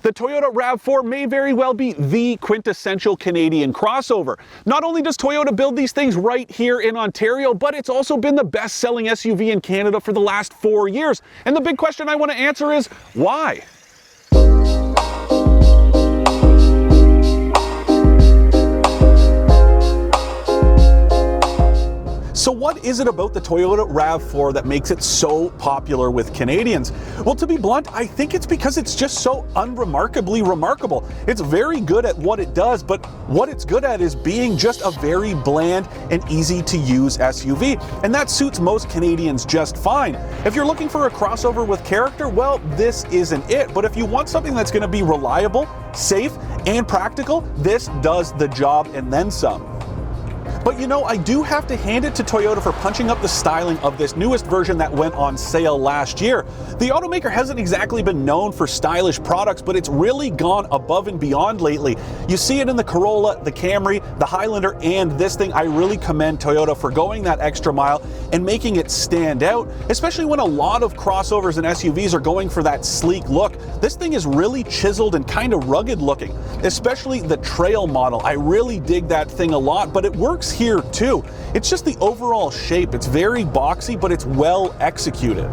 The Toyota RAV4 may very well be the quintessential Canadian crossover. Not only does Toyota build these things right here in Ontario, but it's also been the best-selling SUV in Canada for the last 4 years. And the big question I want to answer is, why? So what is it about the Toyota RAV4 that makes it so popular with Canadians? Well, to be blunt, I think it's because it's just so unremarkably remarkable. It's very good at what it does, but what it's good at is being just a very bland and easy to use SUV. And that suits most Canadians just fine. If you're looking for a crossover with character, well, this isn't it. But if you want something that's going to be reliable, safe, and practical, this does the job and then some. But you know, I do have to hand it to Toyota for punching up the styling of this newest version that went on sale last year. The automaker hasn't exactly been known for stylish products, but it's really gone above and beyond lately. You see it in the Corolla, the Camry, the Highlander, and this thing. I really commend Toyota for going that extra mile and making it stand out, especially when a lot of crossovers and SUVs are going for that sleek look. This thing is really chiseled and kind of rugged looking, especially the Trail model. I really dig that thing a lot, but it works here too. It's just the overall shape. It's very boxy, but it's well executed.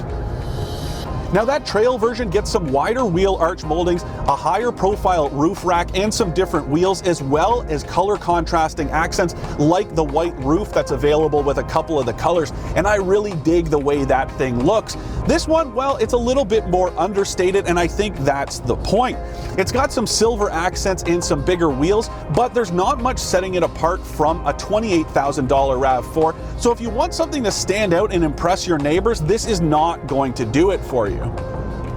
Now that Trail version gets some wider wheel arch moldings, a higher profile roof rack, and some different wheels, as well as color contrasting accents like the white roof that's available with a couple of the colors, and I really dig the way that thing looks. This one, well, it's a little bit more understated, and I think that's the point. It's got some silver accents and some bigger wheels, but there's not much setting it apart from a $28,000 RAV4, so if you want something to stand out and impress your neighbors, this is not going to do it for you.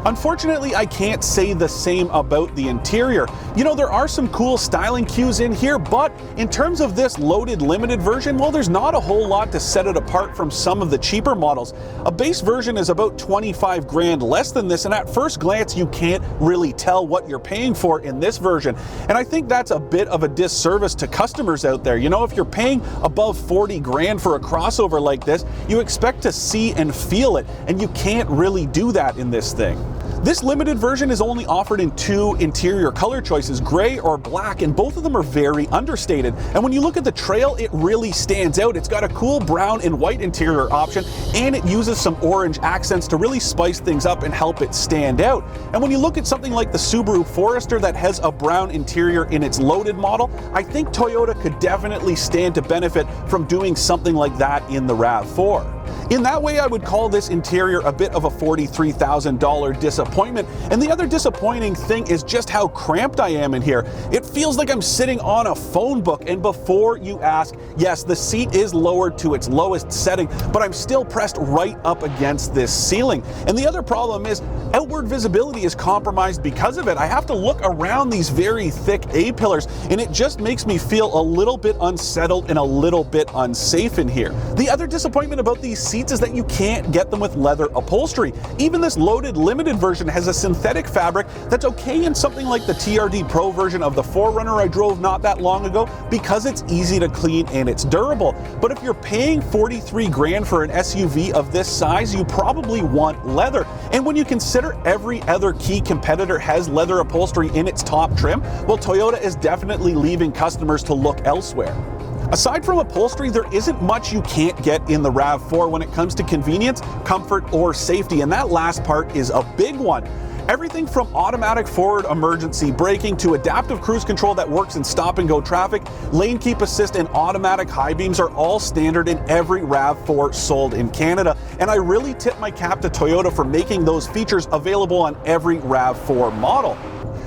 Unfortunately, I can't say the same about the interior. You know, there are some cool styling cues in here, but in terms of this loaded limited version, well, there's not a whole lot to set it apart from some of the cheaper models. A base version is about 25 grand less than this, and at first glance, you can't really tell what you're paying for in this version. And I think that's a bit of a disservice to customers out there. You know, if you're paying above 40 grand for a crossover like this, you expect to see and feel it, and you can't really do that in this thing. This limited version is only offered in 2 interior color choices, gray or black, and both of them are very understated. And when you look at the Trail, it really stands out. It's got a cool brown and white interior option, and it uses some orange accents to really spice things up and help it stand out. And when you look at something like the Subaru Forester that has a brown interior in its loaded model, I think Toyota could definitely stand to benefit from doing something like that in the RAV4. In that way, I would call this interior a bit of a $43,000 disappointment. And the other disappointing thing is just how cramped I am in here. It feels like I'm sitting on a phone book. And before you ask, yes, the seat is lowered to its lowest setting, but I'm still pressed right up against this ceiling. And the other problem is outward visibility is compromised because of it. I have to look around these very thick A-pillars, and it just makes me feel a little bit unsettled and a little bit unsafe in here. The other disappointment about these seats is that you can't get them with leather upholstery. Even this loaded limited version has a synthetic fabric that's okay in something like the TRD Pro version of the 4Runner I drove not that long ago because it's easy to clean and it's durable. But if you're paying 43 grand for an SUV of this size, you probably want leather. And when you consider every other key competitor has leather upholstery in its top trim, well, Toyota is definitely leaving customers to look elsewhere. Aside from upholstery, there isn't much you can't get in the RAV4 when it comes to convenience, comfort, or safety, and that last part is a big one. Everything from automatic forward emergency braking to adaptive cruise control that works in stop-and-go traffic, lane keep assist, and automatic high beams are all standard in every RAV4 sold in Canada, and I really tip my cap to Toyota for making those features available on every RAV4 model.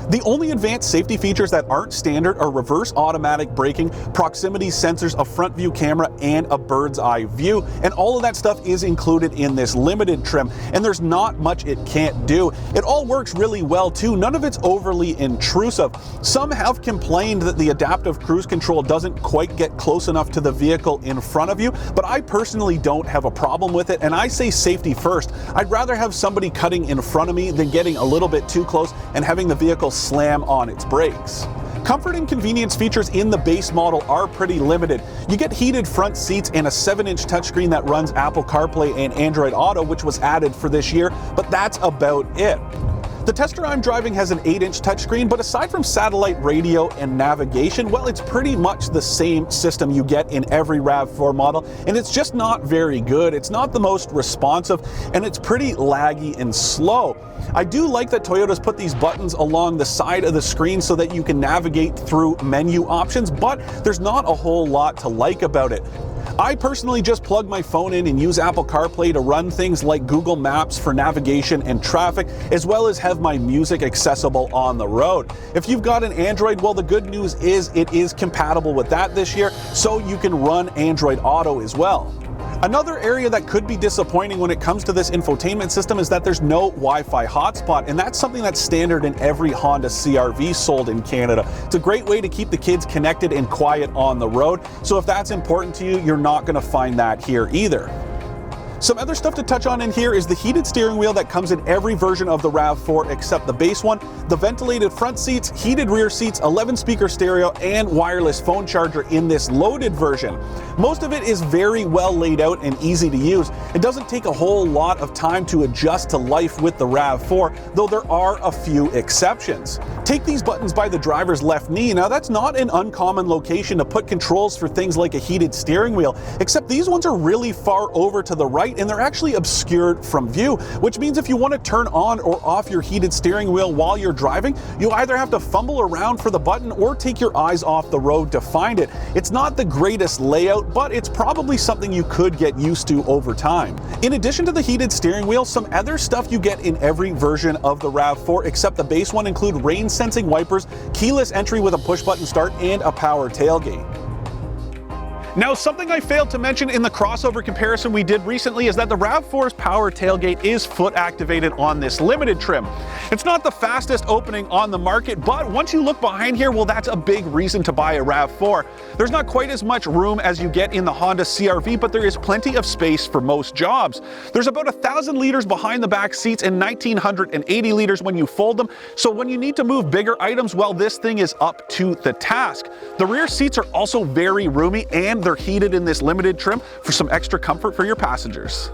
The only advanced safety features that aren't standard are reverse automatic braking, proximity sensors, a front view camera, and a bird's eye view. And all of that stuff is included in this limited trim, and there's not much it can't do. It all works really well too. None of it's overly intrusive. Some have complained that the adaptive cruise control doesn't quite get close enough to the vehicle in front of you, but I personally don't have a problem with it, and I say safety first. I'd rather have somebody cutting in front of me than getting a little bit too close and having the vehicle slam on its brakes. Comfort and convenience features in the base model are pretty limited. You get heated front seats and a 7-inch touchscreen that runs Apple CarPlay and Android Auto, which was added for this year, but that's about it. The Tester I'm driving has an 8-inch touchscreen, but aside from satellite radio and navigation, well, it's pretty much the same system you get in every RAV4 model, and it's just not very good. It's not the most responsive, and it's pretty laggy and slow. I do like that Toyota's put these buttons along the side of the screen so that you can navigate through menu options, but there's not a whole lot to like about it. I personally just plug my phone in and use Apple CarPlay to run things like Google Maps for navigation and traffic, as well as have my music accessible on the road. If you've got an Android, well, the good news is it is compatible with that this year, so you can run Android Auto as well. Another area that could be disappointing when it comes to this infotainment system is that there's no Wi-Fi hotspot, and that's something that's standard in every Honda CR-V sold in Canada. It's a great way to keep the kids connected and quiet on the road, so if that's important to you, you're not going to find that here either. Some other stuff to touch on in here is the heated steering wheel that comes in every version of the RAV4 except the base one, the ventilated front seats, heated rear seats, 11-speaker stereo, and wireless phone charger in this loaded version. Most of it is very well laid out and easy to use. It doesn't take a whole lot of time to adjust to life with the RAV4, though there are a few exceptions. Take these buttons by the driver's left knee. Now, that's not an uncommon location to put controls for things like a heated steering wheel, except these ones are really far over to the right and they're actually obscured from view, which means if you want to turn on or off your heated steering wheel while you're driving, you either have to fumble around for the button or take your eyes off the road to find it. It's not the greatest layout, but it's probably something you could get used to over time. In addition to the heated steering wheel, some other stuff you get in every version of the RAV4 except the base one include rain sensing wipers, keyless entry with a push button start, and a power tailgate. Now, something I failed to mention in the crossover comparison we did recently is that the RAV4's power tailgate is foot activated on this limited trim. It's not the fastest opening on the market, but once you look behind here, well, that's a big reason to buy a RAV4. There's not quite as much room as you get in the Honda CR-V, but there is plenty of space for most jobs. There's about 1,000 liters behind the back seats and 1,980 liters when you fold them, so when you need to move bigger items, well, this thing is up to the task. The rear seats are also very roomy, and they're heated in this limited trim for some extra comfort for your passengers.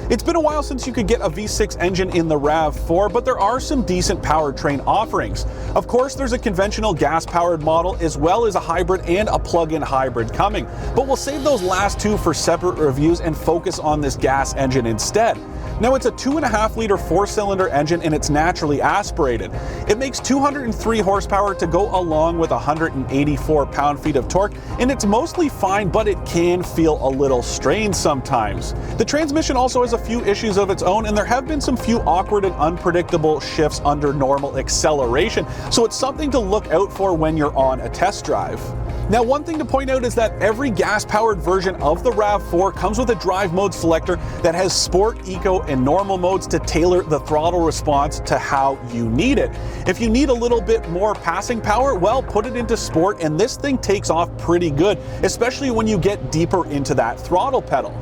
It's been a while since you could get a V6 engine in the RAV4, but there are some decent powertrain offerings. Of course, there's a conventional gas-powered model as well as a hybrid and a plug-in hybrid coming, but we'll save those last two for separate reviews and focus on this gas engine instead. Now, it's a 2.5-liter 4-cylinder engine and it's naturally aspirated. It makes 203 horsepower to go along with 184 pound-feet of torque, and it's mostly fine, but it can feel a little strained sometimes. The transmission also has a few issues of its own, and there have been some few awkward and unpredictable shifts under normal acceleration, so it's something to look out for when you're on a test drive. Now, one thing to point out is that every gas-powered version of the RAV4 comes with a drive mode selector that has Sport, Eco, and Normal modes to tailor the throttle response to how you need it. If you need a little bit more passing power, well, put it into Sport, and this thing takes off pretty good, especially when you get deeper into that throttle pedal.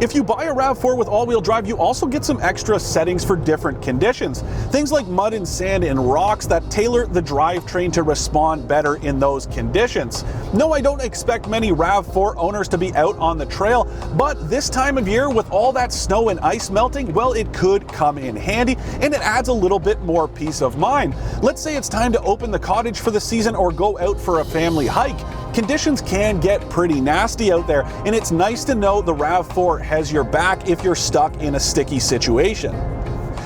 If you buy a RAV4 with all-wheel drive, you also get some extra settings for different conditions. Things like mud and sand and rocks that tailor the drivetrain to respond better in those conditions. No, I don't expect many RAV4 owners to be out on the trail, but this time of year with all that snow and ice melting, well, it could come in handy, and it adds a little bit more peace of mind. Let's say it's time to open the cottage for the season or go out for a family hike. Conditions can get pretty nasty out there, and it's nice to know the RAV4 has your back if you're stuck in a sticky situation.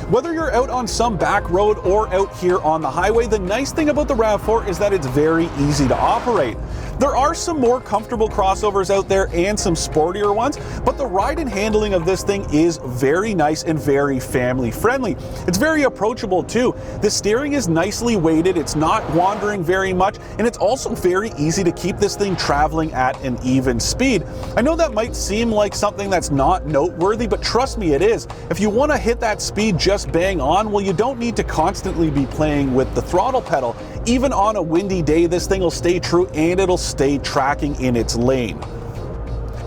Whether you're out on some back road or out here on the highway, the nice thing about the RAV4 is that it's very easy to operate. There are some more comfortable crossovers out there and some sportier ones, but the ride and handling of this thing is very nice and very family friendly. It's very approachable too. The steering is nicely weighted, it's not wandering very much, and it's also very easy to keep this thing traveling at an even speed. I know that might seem like something that's not noteworthy, but trust me, it is. If you want to hit that speed just bang on, well, you don't need to constantly be playing with the throttle pedal. Even on a windy day, this thing will stay true and it'll stay tracking in its lane.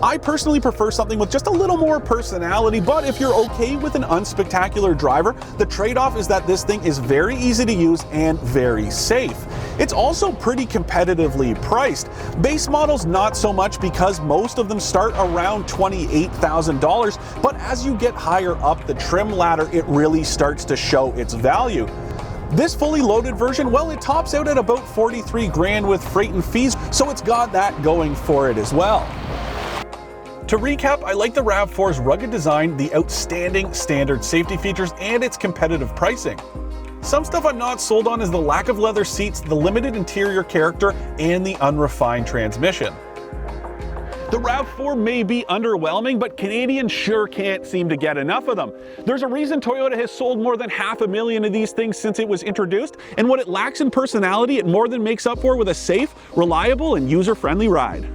I personally prefer something with just a little more personality, but if you're okay with an unspectacular driver, the trade-off is that this thing is very easy to use and very safe. It's also pretty competitively priced. Base models not so much because most of them start around $28,000, but as you get higher up the trim ladder, it really starts to show its value. This fully loaded version, well, it tops out at about 43 grand with freight and fees, so it's got that going for it as well. To recap, I like the RAV4's rugged design, the outstanding standard safety features, and its competitive pricing. Some stuff I'm not sold on is the lack of leather seats, the limited interior character, and the unrefined transmission. The RAV4 may be underwhelming, but Canadians sure can't seem to get enough of them. There's a reason Toyota has sold more than 500,000 of these things since it was introduced, and what it lacks in personality, it more than makes up for with a safe, reliable, and user-friendly ride.